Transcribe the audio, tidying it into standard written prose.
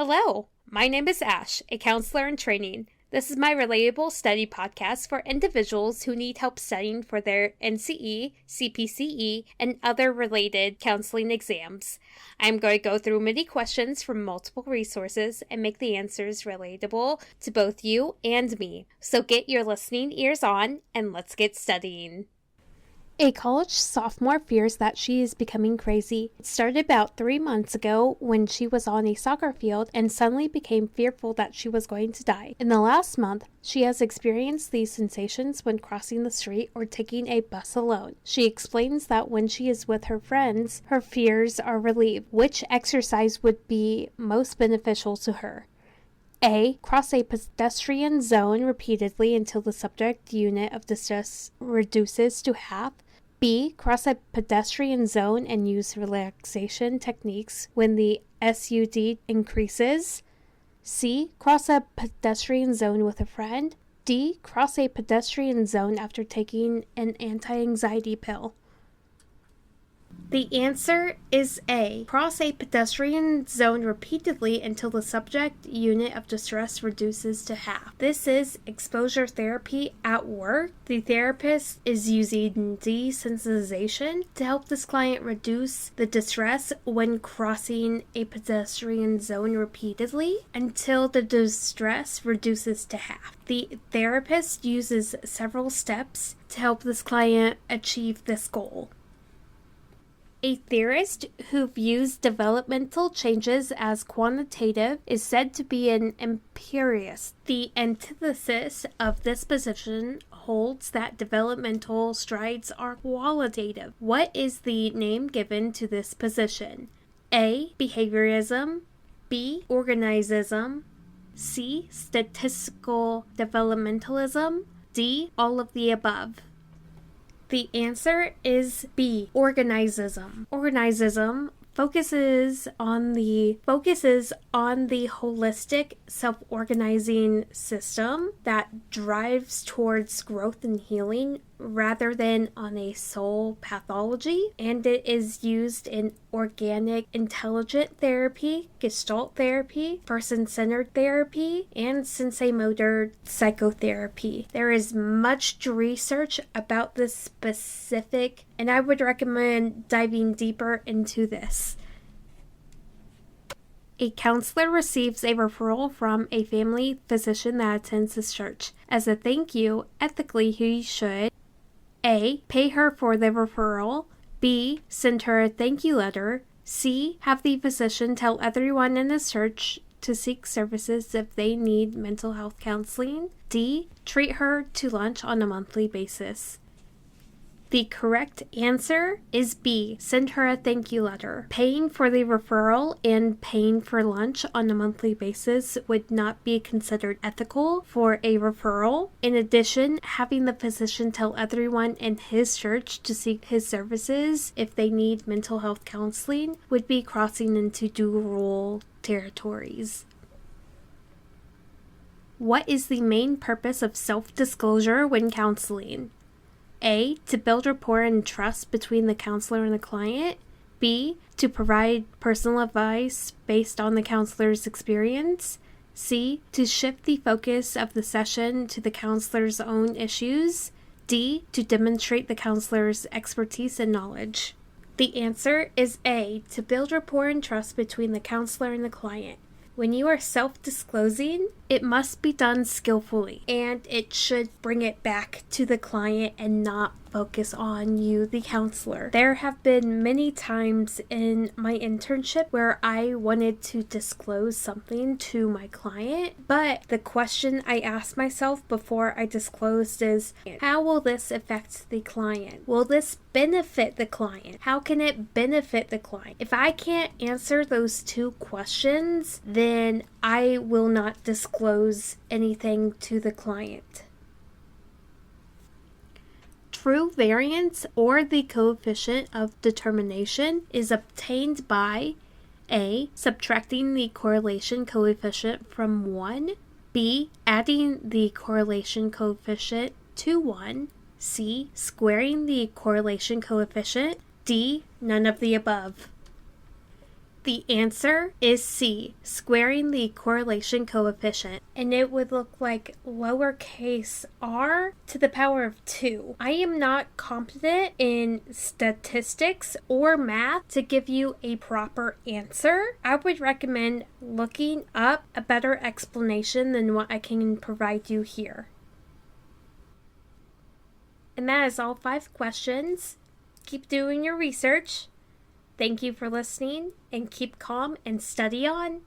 Hello, my name is Ash, a counselor in training. This is my Relatable study podcast for individuals who need help studying for their NCE, CPCE, and other related counseling exams. I'm going to go through many questions from multiple resources and make the answers relatable to both you and me. So get your listening ears on and let's get studying. A college sophomore fears that she is becoming crazy. It started about 3 months ago when she was on a soccer field and suddenly became fearful that she was going to die. In the last month, she has experienced these sensations when crossing the street or taking a bus alone. She explains that when she is with her friends, her fears are relieved. Which exercise would be most beneficial to her? A. Cross a pedestrian zone repeatedly until the subject unit of distress reduces to half. B. Cross a pedestrian zone and use relaxation techniques when the SUD increases. C. Cross a pedestrian zone with a friend. D. Cross a pedestrian zone after taking an anti-anxiety pill. The answer is A. Cross a pedestrian zone repeatedly until the subject unit of distress reduces to half. This is exposure therapy at work. The therapist is using desensitization to help this client reduce the distress when crossing a pedestrian zone repeatedly until the distress reduces to half. The therapist uses several steps to help this client achieve this goal. A theorist who views developmental changes as quantitative is said to be an empiricist. The antithesis of this position holds that developmental strides are qualitative. What is the name given to this position? A. Behaviorism. B. Organism. C. Statistical developmentalism. D. All of the above. The answer is B. Organism. Organism focuses on the holistic self-organizing system that drives towards growth and healing rather than on a soul pathology, and it is used in organic intelligent therapy, gestalt therapy, person-centered therapy, and sensory-motor psychotherapy. There is much research about this specific, and I would recommend diving deeper into this. A counselor receives a referral from a family physician that attends his church. As a thank you, ethically he should A. Pay her for the referral. B. Send her a thank you letter. C. Have the physician tell everyone in his church to seek services if they need mental health counseling. D. Treat her to lunch on a monthly basis. The correct answer is B. Send her a thank you letter. Paying for the referral and paying for lunch on a monthly basis would not be considered ethical for a referral. In addition, having the physician tell everyone in his church to seek his services if they need mental health counseling would be crossing into dual territories. What is the main purpose of self-disclosure when counseling? A. To build rapport and trust between the counselor and the client. B. To provide personal advice based on the counselor's experience. C. To shift the focus of the session to the counselor's own issues. D. To demonstrate the counselor's expertise and knowledge. The answer is A. To build rapport and trust between the counselor and the client. When you are self-disclosing, it must be done skillfully, and it should bring it back to the client and not focus on you, the counselor. There have been many times in my internship where I wanted to disclose something to my client, but the question I asked myself before I disclosed is, how will this affect the client? Will this benefit the client? How can it benefit the client? If I can't answer those two questions, then I will not disclose anything to the client. True variance, or the coefficient of determination, is obtained by A. Subtracting the correlation coefficient from 1. B. Adding the correlation coefficient to 1. C. Squaring the correlation coefficient. D. None of the above. The answer is C, squaring the correlation coefficient, and it would look like lowercase r to the power of 2. I am not competent in statistics or math to give you a proper answer. I would recommend looking up a better explanation than what I can provide you here. And that is all 5 questions. Keep doing your research. Thank you for listening, and keep calm and study on.